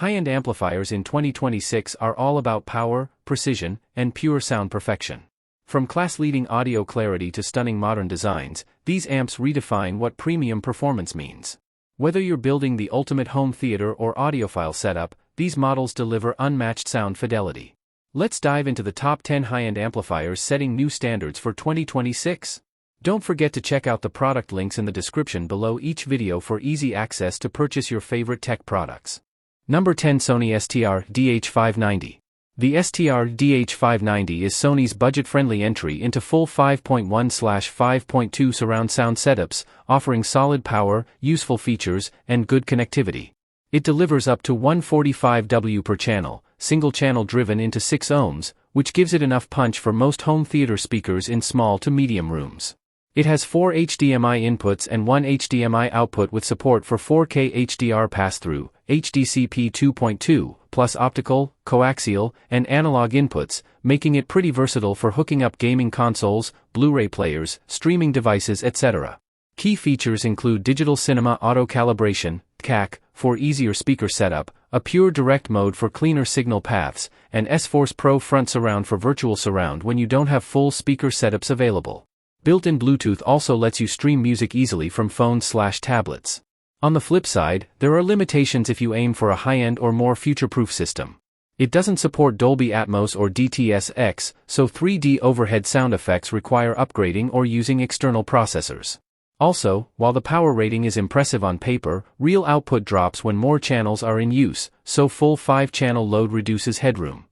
High-end amplifiers in 2026 are all about power, precision, and pure sound perfection. From class-leading audio clarity to stunning modern designs, these amps redefine what premium performance means. Whether you're building the ultimate home theater or audiophile setup, these models deliver unmatched sound fidelity. Let's dive into the top 10 high-end amplifiers setting new standards for 2026. Don't forget to check out the product links in the description below each video for easy access to purchase your favorite tech products. Number 10, Sony STR-DH590. The STR-DH590 is Sony's budget-friendly entry into full 5.1/5.2 surround sound setups, offering solid power, useful features, and good connectivity. It delivers up to 145 W per channel, single-channel driven into 6 ohms, which gives it enough punch for most home theater speakers in small to medium rooms. It has 4 HDMI inputs and 1 HDMI output with support for 4K HDR pass-through, HDCP 2.2, plus optical, coaxial, and analog inputs, making it pretty versatile for hooking up gaming consoles, Blu-ray players, streaming devices, etc. Key features include digital cinema auto-calibration, CAC, for easier speaker setup, a pure direct mode for cleaner signal paths, and S-Force Pro front surround for virtual surround when you don't have full speaker setups available. Built-in Bluetooth also lets you stream music easily from phones/tablets. On the flip side, there are limitations if you aim for a high-end or more future-proof system. It doesn't support Dolby Atmos or DTS-X, so 3D overhead sound effects require upgrading or using external processors. Also, while the power rating is impressive on paper, real output drops when more channels are in use, so full 5-channel load reduces headroom.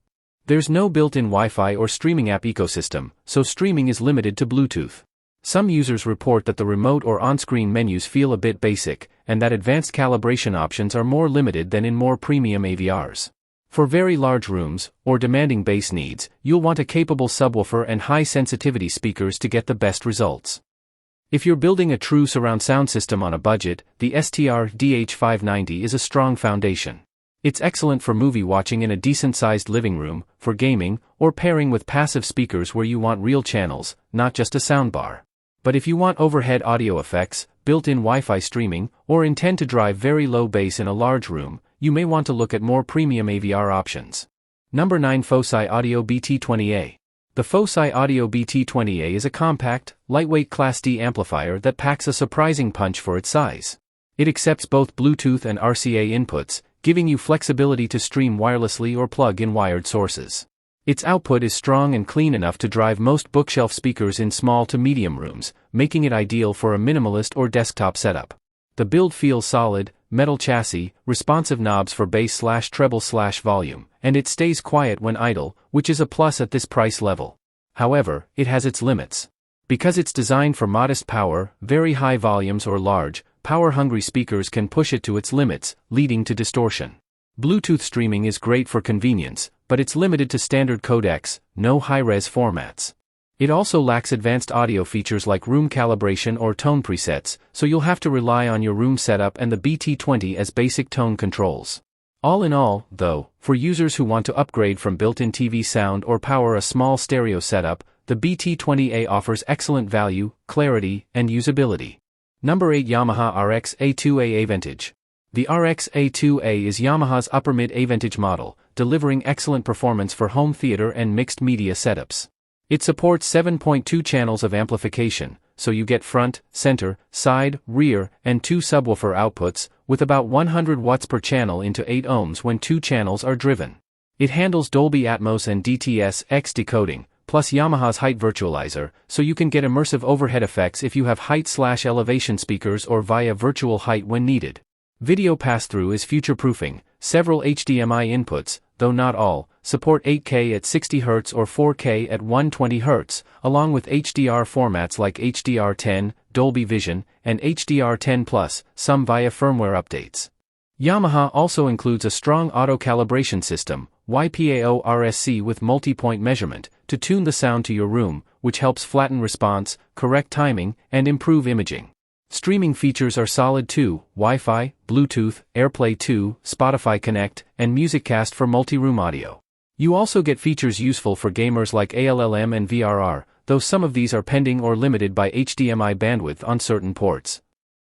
There's no built-in Wi-Fi or streaming app ecosystem, so streaming is limited to Bluetooth. Some users report that the remote or on-screen menus feel a bit basic, and that advanced calibration options are more limited than in more premium AVRs. For very large rooms, or demanding bass needs, you'll want a capable subwoofer and high-sensitivity speakers to get the best results. If you're building a true surround sound system on a budget, the STR-DH590 is a strong foundation. It's excellent for movie watching in a decent-sized living room, for gaming, or pairing with passive speakers where you want real channels, not just a soundbar. But if you want overhead audio effects, built-in Wi-Fi streaming, or intend to drive very low bass in a large room, you may want to look at more premium AVR options. Number 9, Fosi Audio BT20A. The Fosi Audio BT20A is a compact, lightweight Class D amplifier that packs a surprising punch for its size. It accepts both Bluetooth and RCA inputs, giving you flexibility to stream wirelessly or plug in wired sources. Its output is strong and clean enough to drive most bookshelf speakers in small to medium rooms, making it ideal for a minimalist or desktop setup. The build feels solid, metal chassis, responsive knobs for bass/treble/volume, and it stays quiet when idle, which is a plus at this price level. However, it has its limits. Because it's designed for modest power, very high volumes or large, power-hungry speakers can push it to its limits, leading to distortion. Bluetooth streaming is great for convenience, but it's limited to standard codecs, no high-res formats. It also lacks advanced audio features like room calibration or tone presets, so you'll have to rely on your room setup and the BT20 as basic tone controls. All in all, though, for users who want to upgrade from built-in TV sound or power a small stereo setup, the BT20A offers excellent value, clarity, and usability. Number 8, Yamaha RX-A2A Vintage. The RX-A2A is Yamaha's upper-mid A-vintage model, delivering excellent performance for home theater and mixed media setups. It supports 7.2 channels of amplification, so you get front, center, side, rear, and 2 subwoofer outputs, with about 100 watts per channel into 8 ohms when 2 channels are driven. It handles Dolby Atmos and DTS-X decoding, plus Yamaha's height virtualizer, so you can get immersive overhead effects if you have height/elevation speakers or via virtual height when needed. Video pass-through is future-proofing. Several HDMI inputs, though not all, support 8K at 60 Hz or 4K at 120 Hz, along with HDR formats like HDR10, Dolby Vision, and HDR10+, some via firmware updates. Yamaha also includes a strong auto-calibration system, YPAO-RSC with multi-point measurement, to tune the sound to your room, which helps flatten response, correct timing, and improve imaging. Streaming features are solid too: Wi-Fi, Bluetooth, AirPlay 2, Spotify Connect, and MusicCast for multi-room audio. You also get features useful for gamers like ALLM and VRR, though some of these are pending or limited by HDMI bandwidth on certain ports.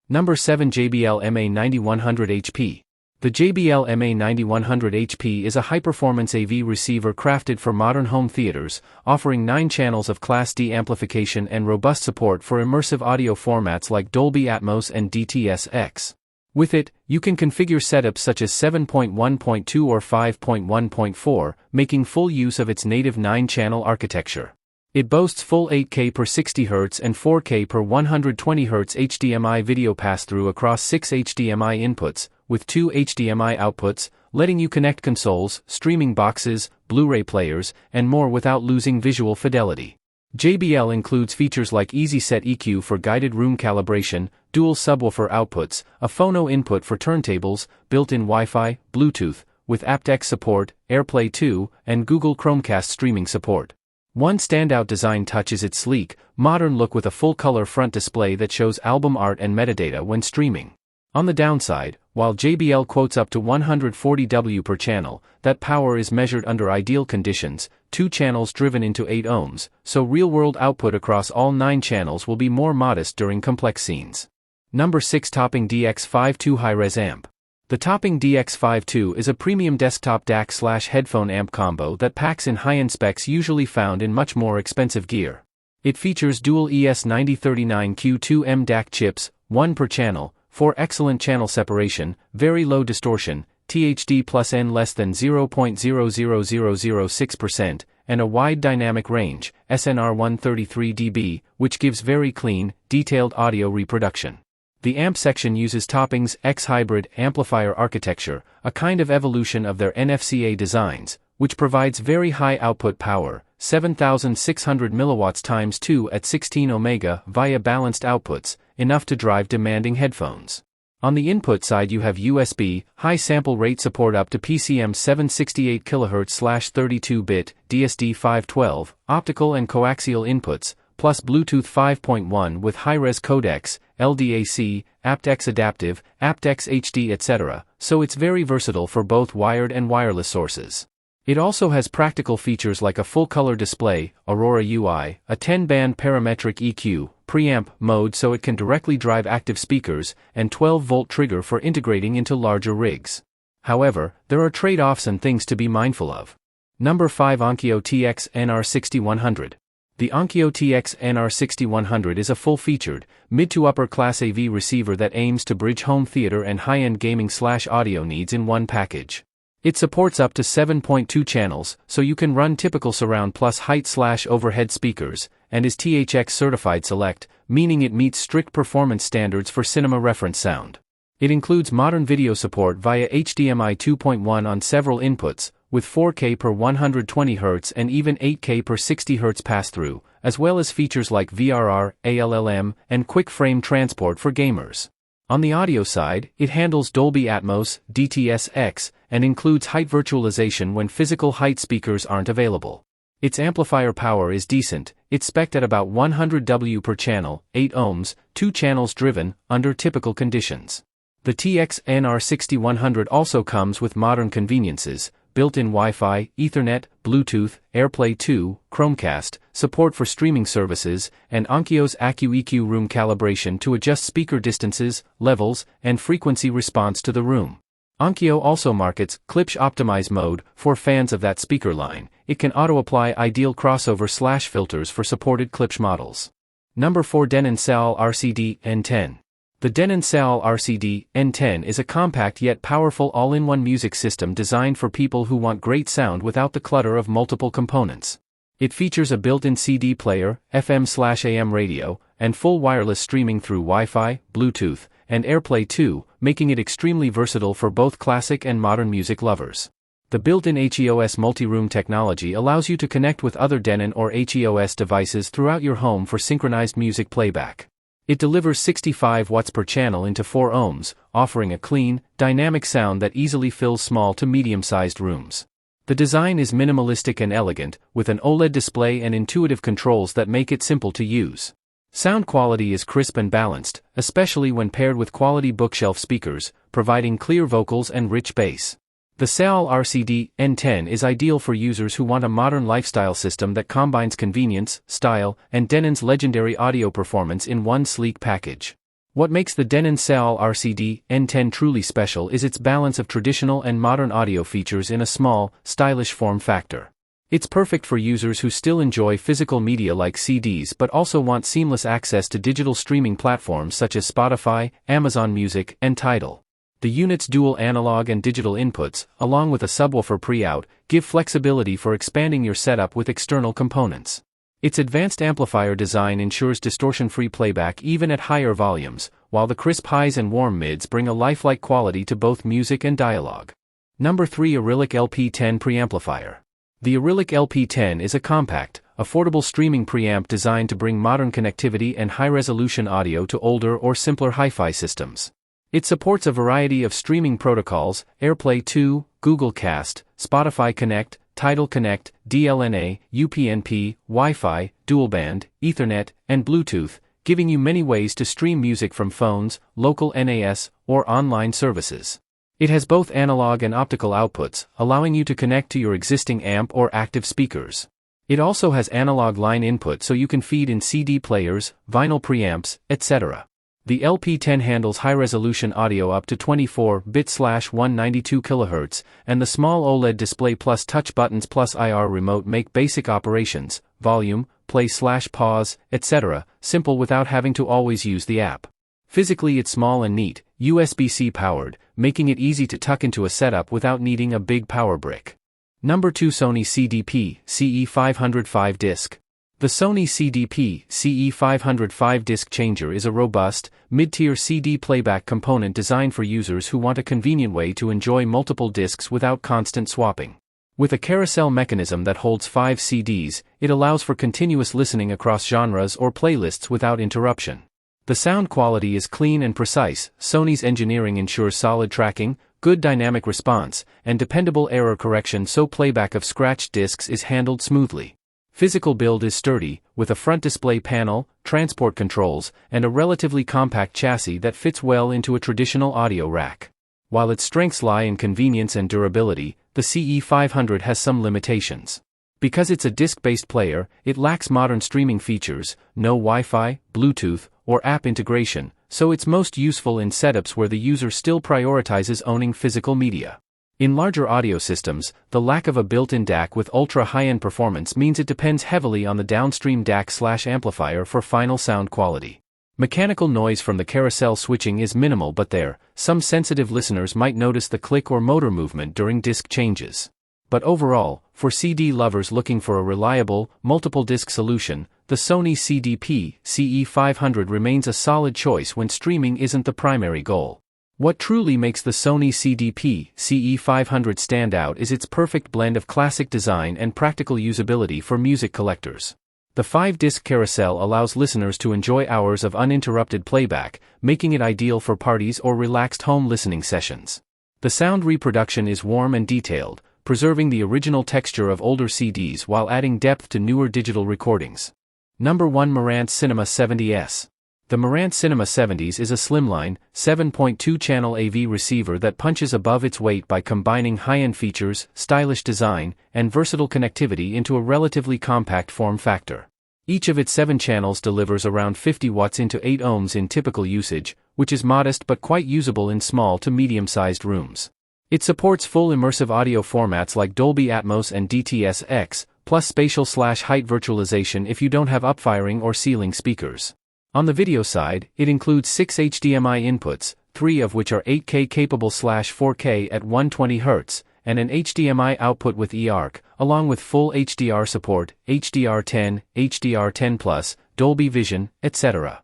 Number 7, JBL MA9100 HP. The JBL MA9100HP is a high-performance AV receiver crafted for modern home theaters, offering 9 channels of Class D amplification and robust support for immersive audio formats like Dolby Atmos and DTS-X. With it, you can configure setups such as 7.1.2 or 5.1.4, making full use of its native 9-channel architecture. It boasts full 8K per 60 Hz and 4K per 120 Hz HDMI video pass-through across 6 HDMI inputs, with 2 HDMI outputs, letting you connect consoles, streaming boxes, Blu-ray players, and more without losing visual fidelity. JBL includes features like Easy Set EQ for guided room calibration, dual subwoofer outputs, a phono input for turntables, built-in Wi-Fi, Bluetooth, with aptX support, AirPlay 2, and Google Chromecast streaming support. One standout design touch is its sleek, modern look with a full-color front display that shows album art and metadata when streaming. On the downside, while JBL quotes up to 140 W per channel, that power is measured under ideal conditions, 2 channels driven into 8 ohms, so real-world output across all 9 channels will be more modest during complex scenes. Number 6 Topping DX5 II High-Res Amp. The Topping DX5 II is a premium desktop DAC/headphone amp combo that packs in high-end specs usually found in much more expensive gear. It features dual ES9039Q2M DAC chips, 1 per channel, for excellent channel separation, very low distortion, THD plus N less than 0.00006%, and a wide dynamic range, SNR 133 dB, which gives very clean, detailed audio reproduction. The amp section uses Topping's X-Hybrid amplifier architecture, a kind of evolution of their NFCA designs, which provides very high output power, 7,600 mW times 2 at 16 ohms via balanced outputs, enough to drive demanding headphones. On the input side you have USB, high sample rate support up to PCM 768 kHz/32-bit, DSD-512, optical and coaxial inputs, plus Bluetooth 5.1 with high-res codecs, LDAC, aptX adaptive, aptX HD etc., so it's very versatile for both wired and wireless sources. It also has practical features like a full-color display, Aurora UI, a 10-band parametric EQ, preamp mode so it can directly drive active speakers, and 12-volt trigger for integrating into larger rigs. However, there are trade-offs and things to be mindful of. Number 5 Onkyo TX-NR6100. The Onkyo TX-NR6100 is a full-featured, mid-to-upper-class AV receiver that aims to bridge home theater and high-end gaming/audio needs in one package. It supports up to 7.2 channels, so you can run typical surround plus height/overhead speakers, and is THX certified select, meaning it meets strict performance standards for cinema reference sound. It includes modern video support via HDMI 2.1 on several inputs, with 4K per 120 Hz and even 8K per 60 Hz pass-through, as well as features like VRR, ALLM, and quick frame transport for gamers. On the audio side, it handles Dolby Atmos, DTS-X, and includes height virtualization when physical height speakers aren't available. Its amplifier power is decent, it's spec'd at about 100 W per channel, 8 ohms, 2 channels driven, under typical conditions. The TX-NR6100 also comes with modern conveniences, built-in Wi-Fi, Ethernet, Bluetooth, AirPlay 2, Chromecast, support for streaming services, and Onkyo's AccuEQ room calibration to adjust speaker distances, levels, and frequency response to the room. Onkyo also markets Klipsch Optimize mode for fans of that speaker line. It can auto-apply ideal crossover/filters for supported Klipsch models. Number 4 Denon RCD-N10. The Denon RCD-N10 is a compact yet powerful all-in-one music system designed for people who want great sound without the clutter of multiple components. It features a built-in CD player, FM/AM radio, and full wireless streaming through Wi-Fi, Bluetooth, and AirPlay 2, making it extremely versatile for both classic and modern music lovers. The built-in HEOS multi-room technology allows you to connect with other Denon or HEOS devices throughout your home for synchronized music playback. It delivers 65 watts per channel into 4 ohms, offering a clean, dynamic sound that easily fills small to medium-sized rooms. The design is minimalistic and elegant, with an OLED display and intuitive controls that make it simple to use. Sound quality is crisp and balanced, especially when paired with quality bookshelf speakers, providing clear vocals and rich bass. The RCD-N10 is ideal for users who want a modern lifestyle system that combines convenience, style, and Denon's legendary audio performance in one sleek package. What makes the Denon RCD-N10 truly special is its balance of traditional and modern audio features in a small, stylish form factor. It's perfect for users who still enjoy physical media like CDs but also want seamless access to digital streaming platforms such as Spotify, Amazon Music, and Tidal. The unit's dual analog and digital inputs, along with a subwoofer pre-out, give flexibility for expanding your setup with external components. Its advanced amplifier design ensures distortion-free playback even at higher volumes, while the crisp highs and warm mids bring a lifelike quality to both music and dialogue. Number 3. Arylic LP10 Preamplifier. The Arylic LP10 is a compact, affordable streaming preamp designed to bring modern connectivity and high-resolution audio to older or simpler hi-fi systems. It supports a variety of streaming protocols: AirPlay 2, Google Cast, Spotify Connect, Tidal Connect, DLNA, UPnP, Wi-Fi, dual-band, Ethernet, and Bluetooth, giving you many ways to stream music from phones, local NAS, or online services. It has both analog and optical outputs, allowing you to connect to your existing amp or active speakers. It also has analog line input so you can feed in CD players, vinyl preamps, etc. The LP10 handles high-resolution audio up to 24-bit/192 kHz, and the small OLED display plus touch buttons plus IR remote make basic operations, volume, play/pause, etc., simple without having to always use the app. Physically it's small and neat, USB-C powered, making it easy to tuck into a setup without needing a big power brick. Number 2. Sony CDP-CE500 5-disc. The Sony CDP-CE500 5-disc changer is a robust, mid-tier CD playback component designed for users who want a convenient way to enjoy multiple discs without constant swapping. With a carousel mechanism that holds 5 CDs, it allows for continuous listening across genres or playlists without interruption. The sound quality is clean and precise. Sony's engineering ensures solid tracking, good dynamic response, and dependable error correction so playback of scratched discs is handled smoothly. Physical build is sturdy, with a front display panel, transport controls, and a relatively compact chassis that fits well into a traditional audio rack. While its strengths lie in convenience and durability, the CE500 has some limitations. Because it's a disc-based player, it lacks modern streaming features, no Wi-Fi, Bluetooth, or app integration, so it's most useful in setups where the user still prioritizes owning physical media. In larger audio systems, the lack of a built-in DAC with ultra-high-end performance means it depends heavily on the downstream DAC/amplifier for final sound quality. Mechanical noise from the carousel switching is minimal, but some sensitive listeners might notice the click or motor movement during disc changes. But overall, for CD lovers looking for a reliable, multiple-disc solution, the Sony CDP-CE500 remains a solid choice when streaming isn't the primary goal. What truly makes the Sony CDP-CE500 stand out is its perfect blend of classic design and practical usability for music collectors. The 5-disc carousel allows listeners to enjoy hours of uninterrupted playback, making it ideal for parties or relaxed home listening sessions. The sound reproduction is warm and detailed, preserving the original texture of older CDs while adding depth to newer digital recordings. Number 1. Marantz Cinema 70S. The Marantz Cinema 70s is a slimline, 7.2-channel AV receiver that punches above its weight by combining high-end features, stylish design, and versatile connectivity into a relatively compact form factor. Each of its 7 channels delivers around 50 watts into 8 ohms in typical usage, which is modest but quite usable in small to medium-sized rooms. It supports full immersive audio formats like Dolby Atmos and DTS-X, plus spatial/height virtualization if you don't have upfiring or ceiling speakers. On the video side, it includes 6 HDMI inputs, 3 of which are 8K capable/4K at 120 Hz, and an HDMI output with eARC, along with full HDR support, HDR10, HDR10+, Dolby Vision, etc.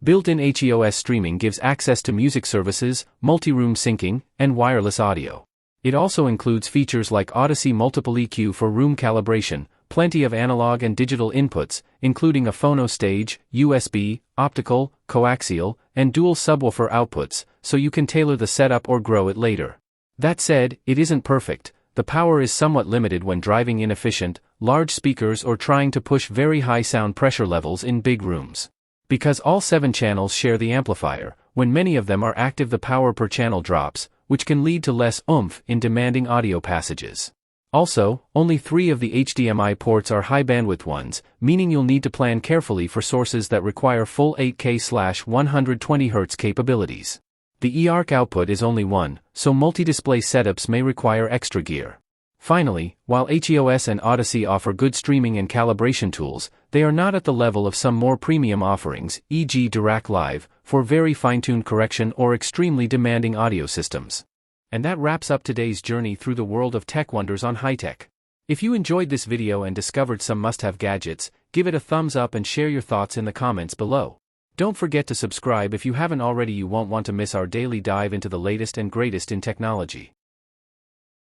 Built-in HEOS streaming gives access to music services, multi-room syncing, and wireless audio. It also includes features like Odyssey Multiple EQ for room calibration, plenty of analog and digital inputs, including a phono stage, USB, optical, coaxial, and dual subwoofer outputs, so you can tailor the setup or grow it later. That said, it isn't perfect. The power is somewhat limited when driving inefficient, large speakers or trying to push very high sound pressure levels in big rooms. Because all 7 channels share the amplifier, when many of them are active the power per channel drops, which can lead to less oomph in demanding audio passages. Also, only 3 of the HDMI ports are high-bandwidth ones, meaning you'll need to plan carefully for sources that require full 8K/120Hz capabilities. The eARC output is only 1, so multi-display setups may require extra gear. Finally, while HEOS and Odyssey offer good streaming and calibration tools, they are not at the level of some more premium offerings, e.g. Dirac Live, for very fine-tuned correction or extremely demanding audio systems. And that wraps up today's journey through the world of tech wonders on high-tech. If you enjoyed this video and discovered some must-have gadgets, give it a thumbs up and share your thoughts in the comments below. Don't forget to subscribe if you haven't already. You won't want to miss our daily dive into the latest and greatest in technology.